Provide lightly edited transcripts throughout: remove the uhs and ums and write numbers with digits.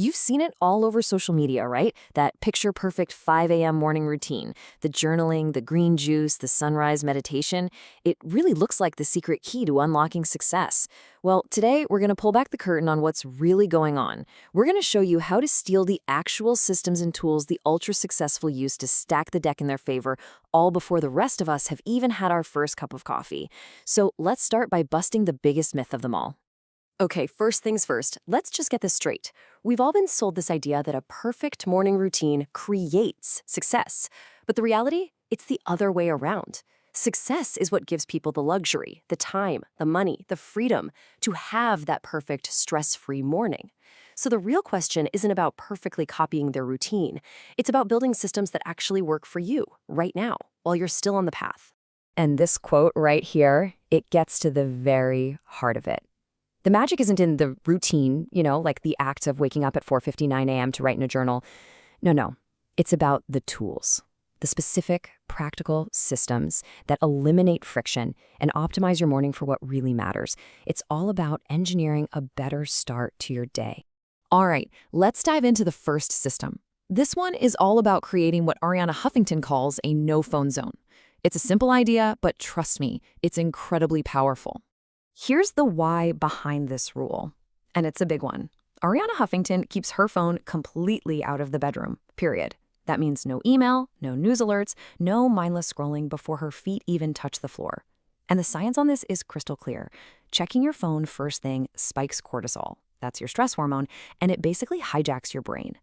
You've seen it all over social media, right? That picture-perfect 5 a.m. morning routine, the journaling, the green juice, the sunrise meditation. It really looks like the secret key to unlocking success. Well, today we're going to pull back the curtain on what's really going on. We're going to show you how to steal the actual systems and tools the ultra-successful use to stack the deck in their favor, all before the rest of us have even had our first cup of coffee. So let's start by busting the biggest myth of them all. Okay, first things first, let's just get this straight. We've all been sold this idea that a perfect morning routine creates success. But the reality? It's the other way around. Success is what gives people the luxury, the time, the money, the freedom to have that perfect stress-free morning. So the real question isn't about perfectly copying their routine. It's about building systems that actually work for you right now, while you're still on the path. And this quote right here, it gets to the very heart of it. The magic isn't in the routine, like the act of waking up at 4:59 a.m. to write in a journal. No. It's about the tools, the specific, practical systems that eliminate friction and optimize your morning for what really matters. It's all about engineering a better start to your day. All right, let's dive into the first system. This one is all about creating what Arianna Huffington calls a no-phone zone. It's a simple idea, but trust me, it's incredibly powerful. Here's the why behind this rule, and it's a big one. Arianna Huffington keeps her phone completely out of the bedroom, period. That means no email, no news alerts, no mindless scrolling before her feet even touch the floor. And the science on this is crystal clear. Checking your phone first thing spikes cortisol. That's your stress hormone, and it basically hijacks your brain.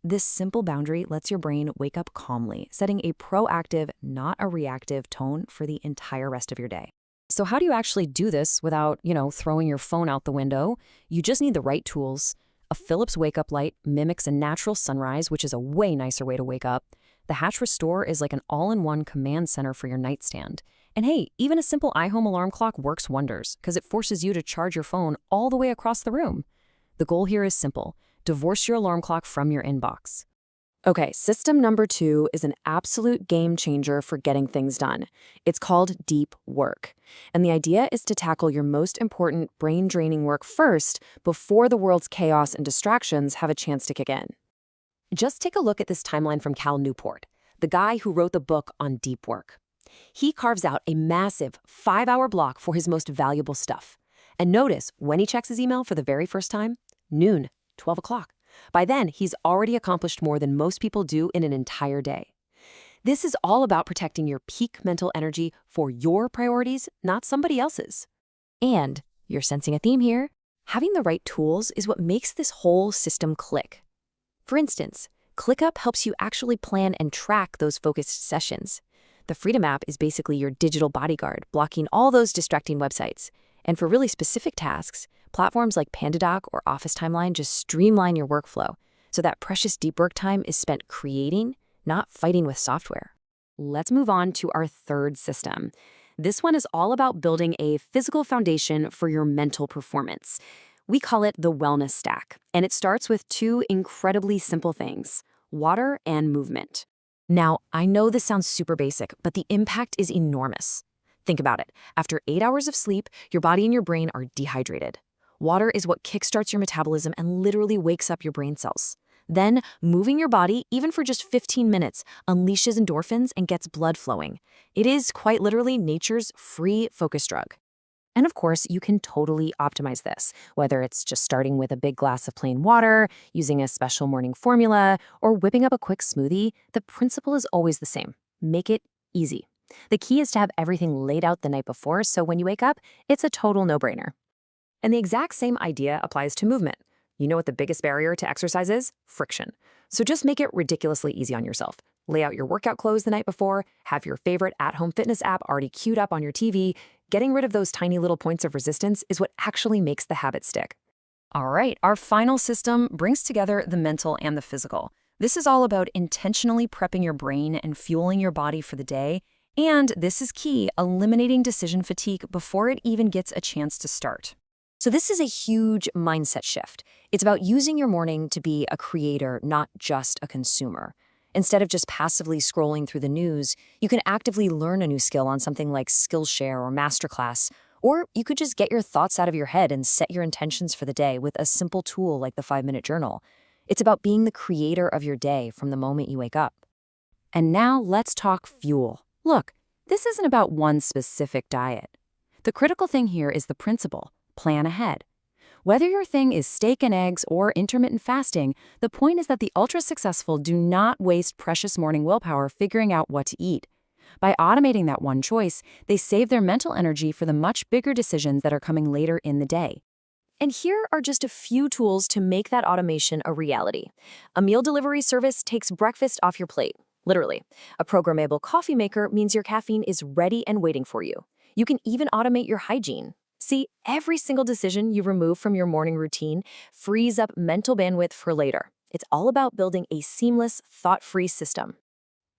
This simple boundary lets your brain wake up calmly, setting a proactive, not a reactive tone for the entire rest of your day. So how do you actually do this without, throwing your phone out the window? You just need the right tools. A Philips wake-up light mimics a natural sunrise, which is a way nicer way to wake up. The Hatch Restore is like an all-in-one command center for your nightstand. And hey, even a simple iHome alarm clock works wonders because it forces you to charge your phone all the way across the room. The goal here is simple. Divorce your alarm clock from your inbox. Okay, system number 2 is an absolute game changer for getting things done. It's called deep work. And the idea is to tackle your most important brain-draining work first before the world's chaos and distractions have a chance to kick in. Just take a look at this timeline from Cal Newport, the guy who wrote the book on deep work. He carves out a massive 5-hour block for his most valuable stuff. And notice, when he checks his email for the very first time, noon, 12 o'clock. By then, he's already accomplished more than most people do in an entire day. This is all about protecting your peak mental energy for your priorities, not somebody else's. And, you're sensing a theme here, having the right tools is what makes this whole system click. For instance, ClickUp helps you actually plan and track those focused sessions. The Freedom app is basically your digital bodyguard, blocking all those distracting websites. And for really specific tasks, platforms like PandaDoc or Office Timeline just streamline your workflow, so that precious deep work time is spent creating, not fighting with software. Let's move on to our third system. This one is all about building a physical foundation for your mental performance. We call it the wellness stack, and it starts with 2 incredibly simple things: water and movement. Now, I know this sounds super basic, but the impact is enormous. Think about it. After 8 hours of sleep, your body and your brain are dehydrated. Water is what kickstarts your metabolism and literally wakes up your brain cells. Then, moving your body, even for just 15 minutes, unleashes endorphins and gets blood flowing. It is quite literally nature's free focus drug. And of course, you can totally optimize this, whether it's just starting with a big glass of plain water, using a special morning formula, or whipping up a quick smoothie. The principle is always the same. Make it easy. The key is to have everything laid out the night before, so when you wake up, it's a total no-brainer. And the exact same idea applies to movement. You know what the biggest barrier to exercise is? Friction. So just make it ridiculously easy on yourself. Lay out your workout clothes the night before, have your favorite at-home fitness app already queued up on your TV. Getting rid of those tiny little points of resistance is what actually makes the habit stick. All right, our final system brings together the mental and the physical. This is all about intentionally prepping your brain and fueling your body for the day. And this is key, eliminating decision fatigue before it even gets a chance to start. So this is a huge mindset shift. It's about using your morning to be a creator, not just a consumer. Instead of just passively scrolling through the news, you can actively learn a new skill on something like Skillshare or Masterclass, or you could just get your thoughts out of your head and set your intentions for the day with a simple tool like the 5-minute journal. It's about being the creator of your day from the moment you wake up. And now let's talk fuel. Look, this isn't about one specific diet. The critical thing here is the principle: plan ahead. Whether your thing is steak and eggs or intermittent fasting, the point is that the ultra-successful do not waste precious morning willpower figuring out what to eat. By automating that one choice, they save their mental energy for the much bigger decisions that are coming later in the day. And here are just a few tools to make that automation a reality. A meal delivery service takes breakfast off your plate, literally. A programmable coffee maker means your caffeine is ready and waiting for you. You can even automate your hygiene. See, every single decision you remove from your morning routine frees up mental bandwidth for later. It's all about building a seamless, thought-free system.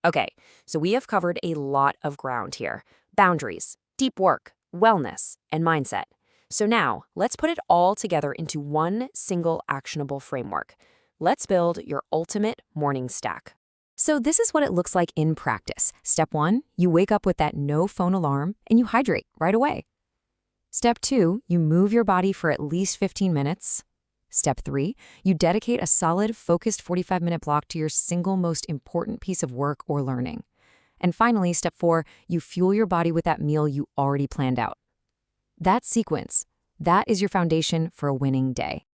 Okay, so we have covered a lot of ground here: boundaries, deep work, wellness, and mindset. So now, let's put it all together into one single actionable framework. Let's build your ultimate morning stack. So this is what it looks like in practice. Step 1, you wake up with that no phone alarm and you hydrate right away. Step 2, you move your body for at least 15 minutes. Step 3, you dedicate a solid, focused 45-minute block to your single most important piece of work or learning. And finally, step 4, you fuel your body with that meal you already planned out. That sequence, that is your foundation for a winning day.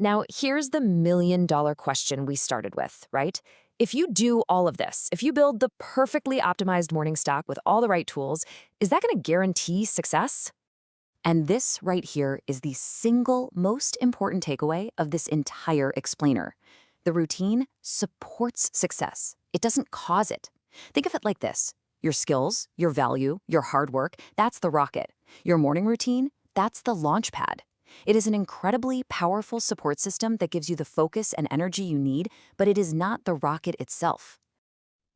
Now, here's the million-dollar question we started with, right? If you do all of this, if you build the perfectly optimized morning stack with all the right tools, is that going to guarantee success? And this right here is the single most important takeaway of this entire explainer. The routine supports success. It doesn't cause it. Think of it like this: your skills, your value, your hard work, that's the rocket. Your morning routine, that's the launch pad. It is an incredibly powerful support system that gives you the focus and energy you need, but it is not the rocket itself.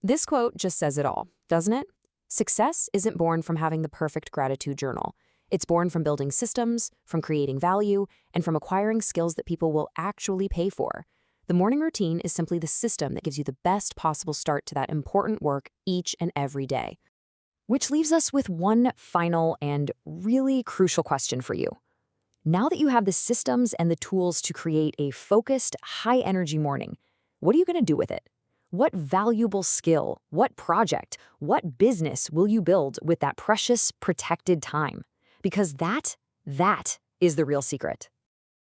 This quote just says it all, doesn't it? Success isn't born from having the perfect gratitude journal. It's born from building systems, from creating value, and from acquiring skills that people will actually pay for. The morning routine is simply the system that gives you the best possible start to that important work each and every day. Which leaves us with one final and really crucial question for you. Now that you have the systems and the tools to create a focused, high-energy morning, what are you going to do with it? What valuable skill, what project, what business will you build with that precious, protected time? Because that is the real secret.